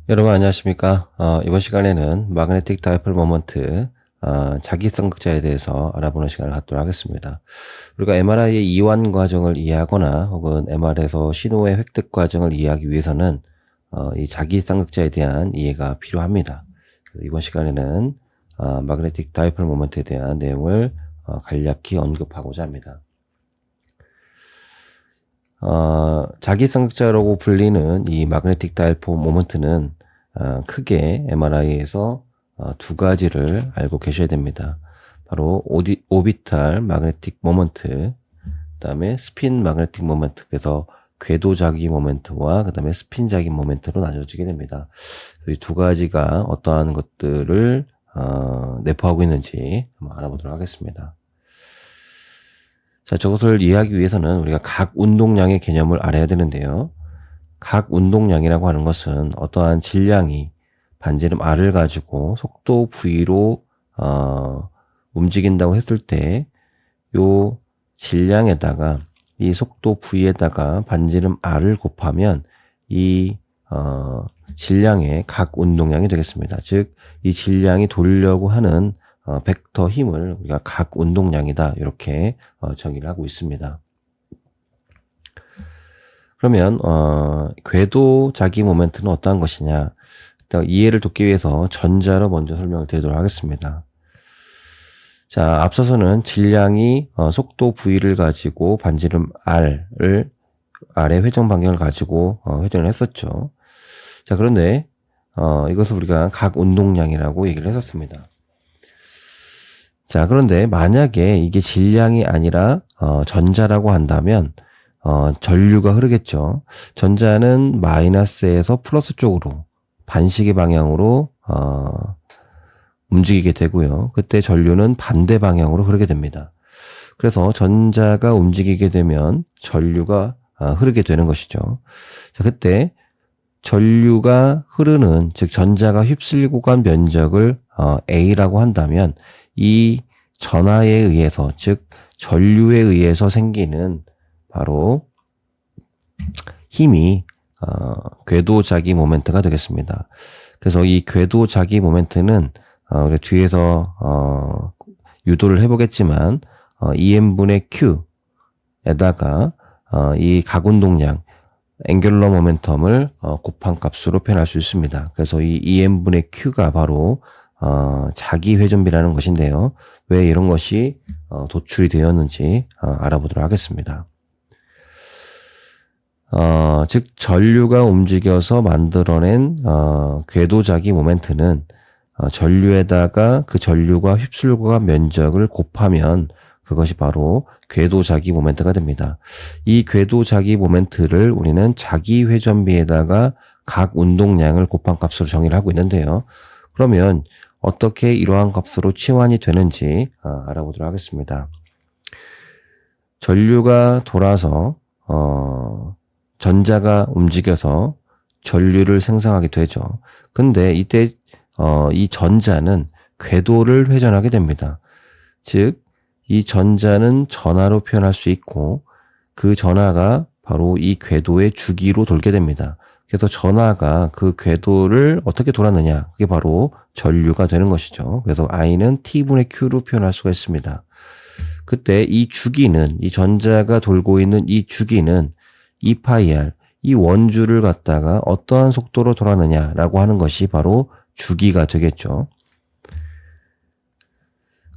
여러분 안녕하십니까? 이번 시간에는 마그네틱 다이폴 모먼트 자기성 극자에 대해서 알아보는 시간을 갖도록 하겠습니다. 우리가 MRI의 이완 과정을 이해하거나 혹은 MR에서 신호의 획득 과정을 이해하기 위해서는 이 자기성 극자에 대한 이해가 필요합니다. 이번 시간에는 마그네틱 다이폴 모먼트에 대한 내용을 간략히 언급하고자 합니다. 자기성극자라고 불리는 이 마그네틱 다이폴 모먼트는 크게 MRI에서 두 가지를 알고 계셔야 됩니다. 바로 오비탈 마그네틱 모먼트, 그 다음에 스핀 마그네틱 모먼트, 그래서 궤도자기 모멘트와 그 다음에 스핀자기 모멘트로 나눠지게 됩니다. 이 두 가지가 어떠한 것들을 내포하고 있는지 한번 알아보도록 하겠습니다. 자, 저것을 이해하기 위해서는 우리가 각 운동량의 개념을 알아야 되는데요. 각 운동량이라고 하는 것은 어떠한 질량이 반지름 R을 가지고 속도 V로 움직인다고 했을 때 요 질량에다가 이 속도 V에다가 반지름 R을 곱하면 이 질량의 각 운동량이 되겠습니다. 즉, 이 질량이 돌려고 하는 벡터 힘을 우리가 각 운동량이다 이렇게 정의를 하고 있습니다. 그러면 궤도 자기 모멘트는 어떠한 것이냐, 이해를 돕기 위해서 전자로 먼저 설명을 드리도록 하겠습니다. 자, 앞서서는 질량이 속도 V를 가지고 반지름 R의 회전 반경을 가지고 회전을 했었죠. 자, 그런데 이것을 우리가 각 운동량이라고 얘기를 했었습니다. 자, 그런데 만약에 이게 질량이 아니라 전자라고 한다면 전류가 흐르겠죠. 전자는 마이너스에서 플러스 쪽으로 반시계 방향으로 움직이게 되고요. 그때 전류는 반대 방향으로 흐르게 됩니다. 그래서 전자가 움직이게 되면 전류가 흐르게 되는 것이죠. 자, 그때 전류가 흐르는, 즉 전자가 휩쓸고 간 면적을 A라고 한다면 이 전하에 의해서, 즉 전류에 의해서 생기는 바로 힘이 궤도자기 모멘트가 되겠습니다. 그래서 이 궤도자기 모멘트는 우리 뒤에서 유도를 해보겠지만 EM분의 Q에다가 이 각운동량 앵귤러 모멘텀을 곱한 값으로 표현할 수 있습니다. 그래서 이 EM분의 Q가 바로 자기 회전비라는 것인데요. 왜 이런 것이 도출이 되었는지 알아보도록 하겠습니다. 즉 전류가 움직여서 만들어낸 궤도자기 모멘트는 전류에다가 그 전류가 휩쓸고 간 면적을 곱하면 그것이 바로 궤도자기 모멘트가 됩니다. 이 궤도자기 모멘트를 우리는 자기 회전비에다가 각 운동량을 곱한 값으로 정의를 하고 있는데요. 그러면 어떻게 이러한 값으로 치환이 되는지 알아보도록 하겠습니다. 전류가 돌아서 전자가 움직여서 전류를 생성하게 되죠. 근데 이때 이 전자는 궤도를 회전하게 됩니다. 즉, 이 전자는 전하로 표현할 수 있고 그 전하가 바로 이 궤도의 주기로 돌게 됩니다. 그래서 전하가 그 궤도를 어떻게 돌았느냐, 그게 바로 전류가 되는 것이죠. 그래서 I는 T분의 Q로 표현할 수가 있습니다. 그때 이 주기는, 이 전자가 돌고 있는 이 주기는 2πr, 이 원주를 갖다가 어떠한 속도로 돌았느냐라고 하는 것이 바로 주기가 되겠죠.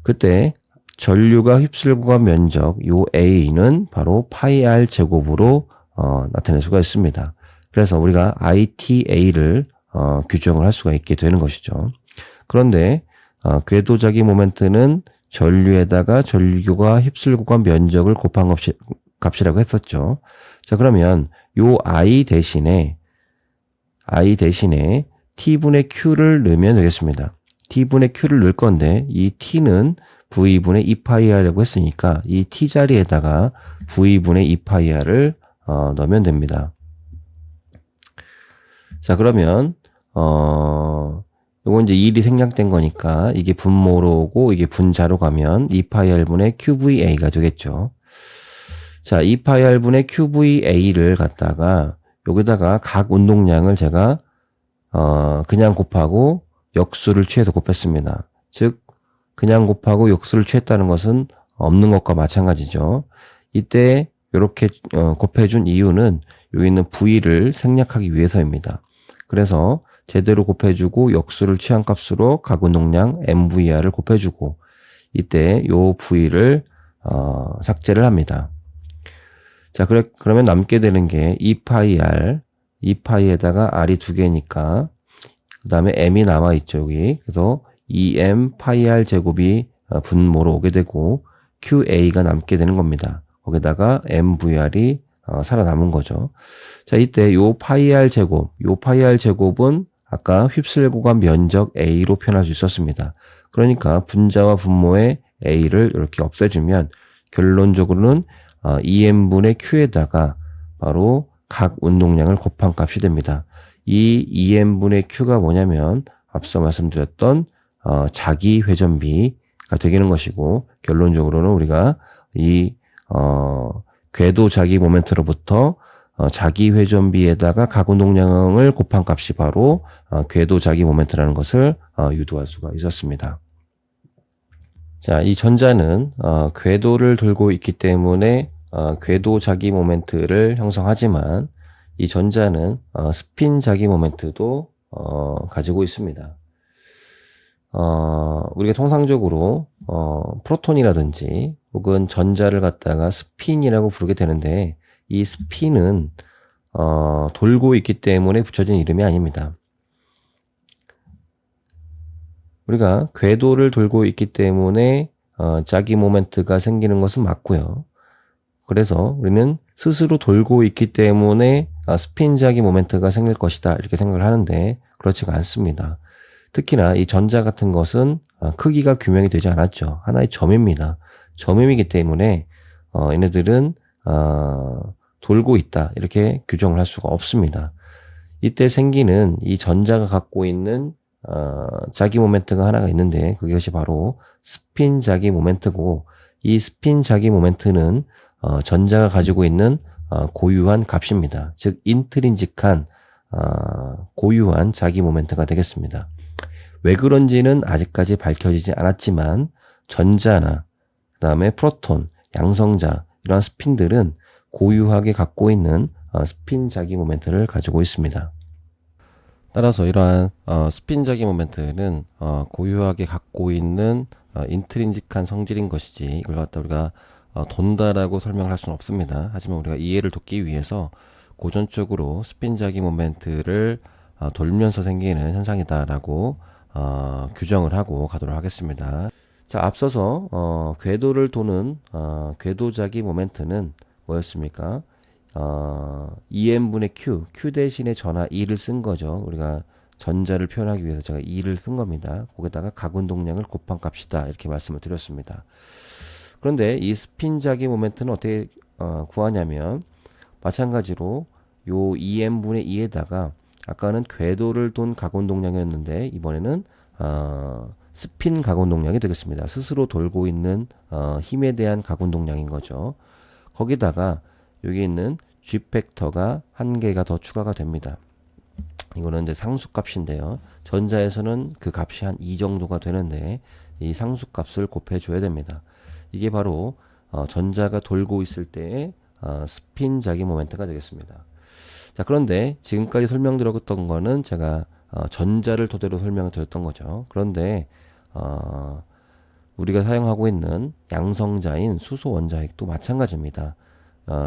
그때 전류가 휩쓸고 간 면적, 요 A는 바로 πr 제곱으로 나타낼 수가 있습니다. 그래서 우리가 ITA를 규정을 할 수가 있게 되는 것이죠. 그런데 궤도자기 모멘트는 전류에다가 전류가 휩쓸고 간 면적을 곱한 값이라고 했었죠. 자, 그러면 요 I 대신에 T분의 Q를 넣으면 되겠습니다. T분의 Q를 넣을 건데 이 T는 V분의 2πr라고 했으니까 이 T 자리에다가 V분의 2πr을 넣으면 됩니다. 자, 그러면 요건 이제 일이 생략된 거니까 이게 분모로 오고 이게 분자로 가면 2πr분의 QVA가 되겠죠. 자, 2πr분의 QVA를 갖다가 여기다가 각 운동량을 제가 그냥 곱하고 역수를 취해서 곱했습니다. 즉 그냥 곱하고 역수를 취했다는 것은 없는 것과 마찬가지죠. 이때 이렇게 곱해준 이유는 여기 있는 V를 생략하기 위해서입니다. 그래서 제대로 곱해주고 역수를 취한 값으로 가운동량 MVR을 곱해주고 이때 요 V를 삭제를 합니다. 자, 그러면 남게 되는 게 2파이 R에다가 R이 2개니까 그 다음에 M이 남아있죠, 여기. 그래서 2M 파이 R 제곱이 분모로 오게 되고 QA가 남게 되는 겁니다. 거기다가 MVR이 살아남은 거죠. 자, 이때 요 파이 R 제곱은 아까 휩쓸고 간 면적 A로 표현할 수 있었습니다. 그러니까 분자와 분모의 A를 이렇게 없애주면 결론적으로는 2n분의 Q에다가 바로 각 운동량을 곱한 값이 됩니다. 이 2n분의 Q가 뭐냐면 앞서 말씀드렸던 자기 회전비가 되는 것이고 결론적으로는 우리가 이 궤도 자기 모멘트로부터 자기 회전비에다가 각 운동량을 곱한 값이 바로 궤도 자기 모멘트라는 것을 유도할 수가 있었습니다. 자, 이 전자는 궤도를 돌고 있기 때문에 궤도 자기 모멘트를 형성하지만 이 전자는 스핀 자기 모멘트도 가지고 있습니다. 우리가 통상적으로 프로톤이라든지 혹은 전자를 갖다가 스핀이라고 부르게 되는데 이 스핀은 돌고 있기 때문에 붙여진 이름이 아닙니다. 우리가 궤도를 돌고 있기 때문에 자기 모멘트가 생기는 것은 맞고요. 그래서 우리는 스스로 돌고 있기 때문에 스핀 자기 모멘트가 생길 것이다 이렇게 생각을 하는데 그렇지가 않습니다. 특히나 이 전자 같은 것은 크기가 규명이 되지 않았죠. 하나의 점입니다. 점임이기 때문에 얘네들은 돌고 있다 이렇게 규정을 할 수가 없습니다. 이때 생기는 이 전자가 갖고 있는 자기 모멘트가 하나가 있는데 그것이 바로 스핀 자기 모멘트고 이 스핀 자기 모멘트는 전자가 가지고 있는 고유한 값입니다. 즉 인트린직한 고유한 자기 모멘트가 되겠습니다. 왜 그런지는 아직까지 밝혀지지 않았지만 전자나 그 다음에 프로톤, 양성자 이러한 스핀들은 고유하게 갖고 있는 스핀 자기 모멘트를 가지고 있습니다. 따라서 이러한 스핀 자기 모멘트는 고유하게 갖고 있는 인트린직한 성질인 것이지 이걸 갖다 우리가 돈다라고 설명을 할 수는 없습니다. 하지만 우리가 이해를 돕기 위해서 고전적으로 스핀 자기 모멘트를 돌면서 생기는 현상이다라고 규정을 하고 가도록 하겠습니다. 자, 앞서서 궤도를 도는 궤도 자기 모멘트는 뭐였습니까? 2n분의 Q 대신에 전하 2를 쓴 거죠. 우리가 전자를 표현하기 위해서 제가 2를 쓴 겁니다. 거기다가 각 운동량을 곱한 값이다 이렇게 말씀을 드렸습니다. 그런데 이 스핀 자기 모멘트는 어떻게 구하냐면 마찬가지로 요 2n분의 2에다가 아까는 궤도를 돈 가공동량이었는데 이번에는 스핀 가공동량이 되겠습니다. 스스로 돌고 있는 힘에 대한 가공동량인 거죠. 거기다가 여기 있는 G팩터가 한 개가 더 추가가 됩니다. 이거는 이제 상수값인데요. 전자에서는 그 값이 한 2 정도가 되는데 이 상수값을 곱해줘야 됩니다. 이게 바로 전자가 돌고 있을 때의 스핀 자기 모멘트가 되겠습니다. 자, 그런데 지금까지 설명드렸던 거는 제가 전자를 토대로 설명을 드렸던 거죠. 그런데 우리가 사용하고 있는 양성자인 수소 원자핵도 마찬가지입니다.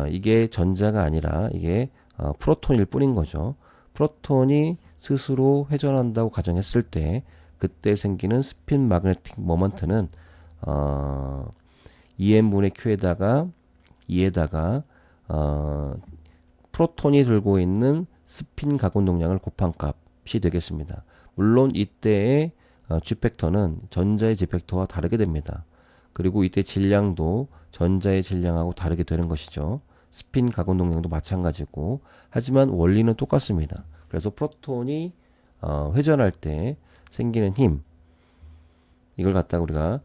이게 전자가 아니라 이게 프로톤일 뿐인 거죠. 프로톤이 스스로 회전한다고 가정했을 때 그때 생기는 스핀 마그네틱 모먼트는 2n분의 Q에다가 2에다가 프로톤이 들고 있는 스핀 가공동량을 곱한 값이 되겠습니다. 물론 이때의 G팩터는 전자의 G팩터와 다르게 됩니다. 그리고 이때 질량도 전자의 질량하고 다르게 되는 것이죠. 스핀 가공동량도 마찬가지고 하지만 원리는 똑같습니다. 그래서 프로톤이 회전할 때 생기는 힘 이걸 갖다가 우리가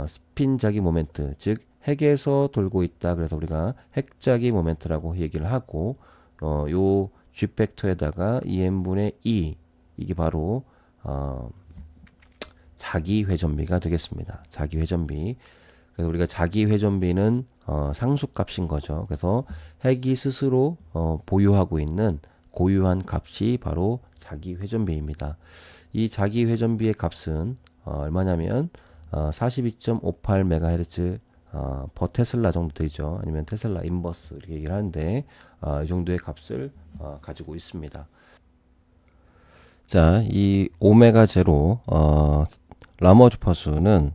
스핀 자기 모멘트 즉 핵에서 돌고 있다 그래서 우리가 핵 자기 모멘트라고 얘기를 하고 요 G팩터에다가 2n분의 2 이게 바로 자기 회전비가 되겠습니다. 자기 회전비. 그래서 우리가 자기 회전비는 상수값인 거죠. 그래서 핵이 스스로 보유하고 있는 고유한 값이 바로 자기 회전비입니다. 이 자기 회전비의 값은 얼마냐면 42.58MHz per 테슬라 정도 되죠. 아니면 테슬라 인버스 이렇게 얘기를 하는데 이 정도의 값을 가지고 있습니다. 자, 이 오메가 제로 라머 주파수는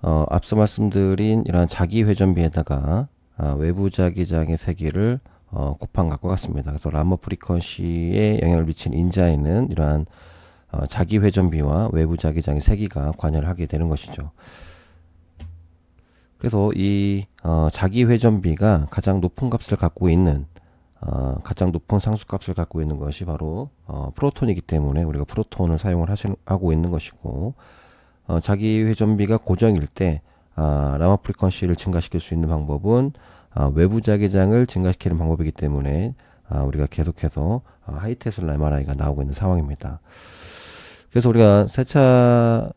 앞서 말씀드린 이러한 자기 회전비에다가 외부 자기장의 세기를 곱한 것과 같습니다. 그래서 라머 프리퀀시에 영향을 미친 인자에는 이러한 자기 회전비와 외부 자기장의 세기가 관여를 하게 되는 것이죠. 그래서 이 자기 회전비가 가장 높은 값을 갖고 있는 가장 높은 상수값을 갖고 있는 것이 바로 프로톤이기 때문에 우리가 프로톤을 사용을 하고 있는 것이고, 자기 회전비가 고정일 때 라마 프리퀀시를 증가시킬 수 있는 방법은 외부 자기장을 증가시키는 방법이기 때문에 우리가 계속해서 하이 테슬라 MRI가 나오고 있는 상황입니다. 그래서 우리가 세차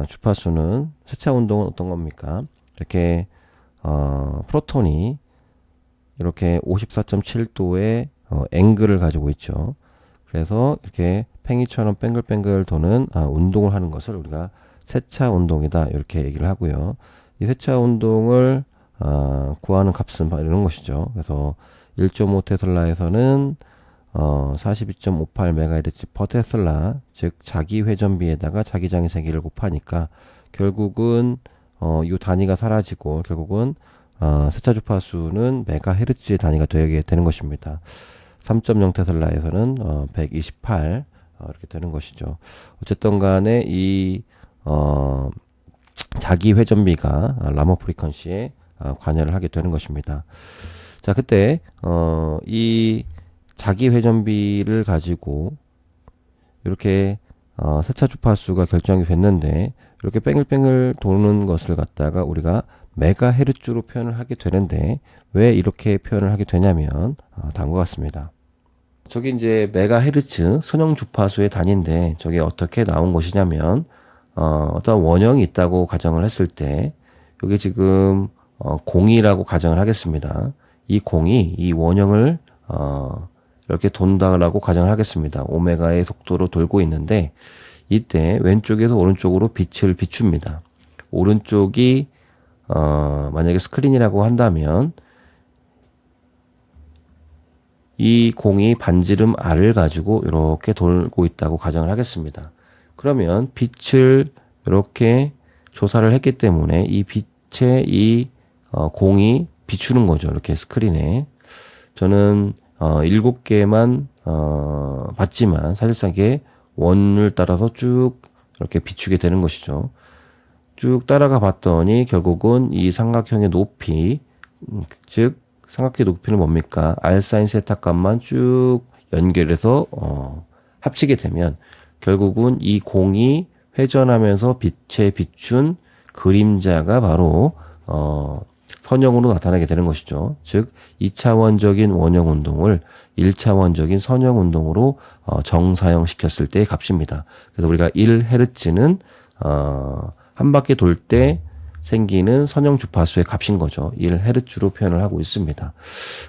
주파수는, 세차 운동은 어떤 겁니까? 이렇게 프로톤이 이렇게 54.7도의 앵글을 가지고 있죠. 그래서 이렇게 팽이처럼 뱅글뱅글 도는 운동을 하는 것을 우리가 세차 운동이다 이렇게 얘기를 하고요. 이 세차 운동을 구하는 값은 바로 이런 것이죠. 그래서 1.5 테슬라에서는 42.58MHz per 테슬라, 즉 자기 회전비에다가 자기장의 세기를 곱하니까 결국은 이 단위가 사라지고 결국은 세차 주파수는 메가헤르츠의 단위가 되게 되는 것입니다. 3.0 테슬라에서는 128 이렇게 되는 것이죠. 어쨌든 간에 이 자기 회전비가 라머 프리퀀시에 관여를 하게 되는 것입니다. 자, 그때 이 자기 회전비를 가지고 이렇게 세차 주파수가 결정이 됐는데, 이렇게 뺑글뺑글 도는 것을 갖다가 우리가 메가헤르츠로 표현을 하게 되는데, 왜 이렇게 표현을 하게 되냐면 다음과 같습니다. 저기 이제 메가헤르츠 선형 주파수의 단위인데, 저게 어떻게 나온 것이냐면 어떤 원형이 있다고 가정을 했을 때, 여기 지금 공이라고 가정을 하겠습니다. 이 공이 이 원형을 이렇게 돈다라고 가정을 하겠습니다. 오메가의 속도로 돌고 있는데, 이때 왼쪽에서 오른쪽으로 빛을 비춥니다. 오른쪽이 만약에 스크린이라고 한다면 이 공이 반지름 R을 가지고 이렇게 돌고 있다고 가정을 하겠습니다. 그러면 빛을 이렇게 조사를 했기 때문에 이 빛에 이 공이 비추는 거죠. 이렇게 스크린에. 저는 7개만 봤지만 사실상 이게 원을 따라서 쭉 이렇게 비추게 되는 것이죠. 쭉 따라가 봤더니 결국은 이 삼각형의 높이, 즉 삼각형의 높이는 뭡니까? R 사인 세타 값만 쭉 연결해서 합치게 되면 결국은 이 공이 회전하면서 빛에 비춘 그림자가 바로 선형으로 나타나게 되는 것이죠. 즉 2차원적인 원형 운동을 1차원적인 선형 운동으로 정사형 시켰을 때의 값입니다. 그래서 우리가 1Hz는 한 바퀴 돌 때 생기는 선형 주파수의 값인 거죠. 1Hz로 표현을 하고 있습니다.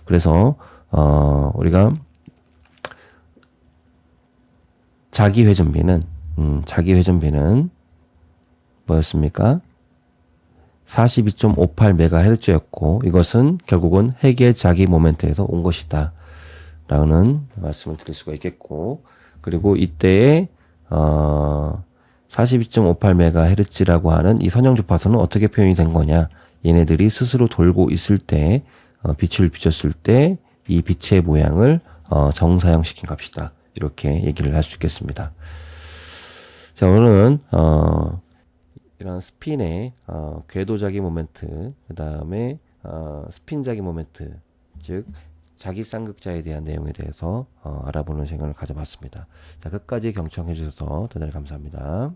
그래서 우리가 자기 회전비는 뭐였습니까? 42.58MHz였고 이것은 결국은 핵의 자기 모멘트에서 온 것이다 라는 말씀을 드릴 수가 있겠고, 그리고 이때의 42.58MHz라고 하는 이 선형 주파수는 어떻게 표현이 된 거냐, 얘네들이 스스로 돌고 있을 때 빛을 비췄을 때 이 빛의 모양을 정사형 시킨 값이다, 이렇게 얘기를 할 수 있겠습니다. 자, 오늘은 이런 스핀의 궤도자기 모멘트, 그 다음에 스핀자기 모멘트, 즉 자기 쌍극자에 대한 내용에 대해서 알아보는 시간을 가져봤습니다. 자, 끝까지 경청해 주셔서 대단히 감사합니다.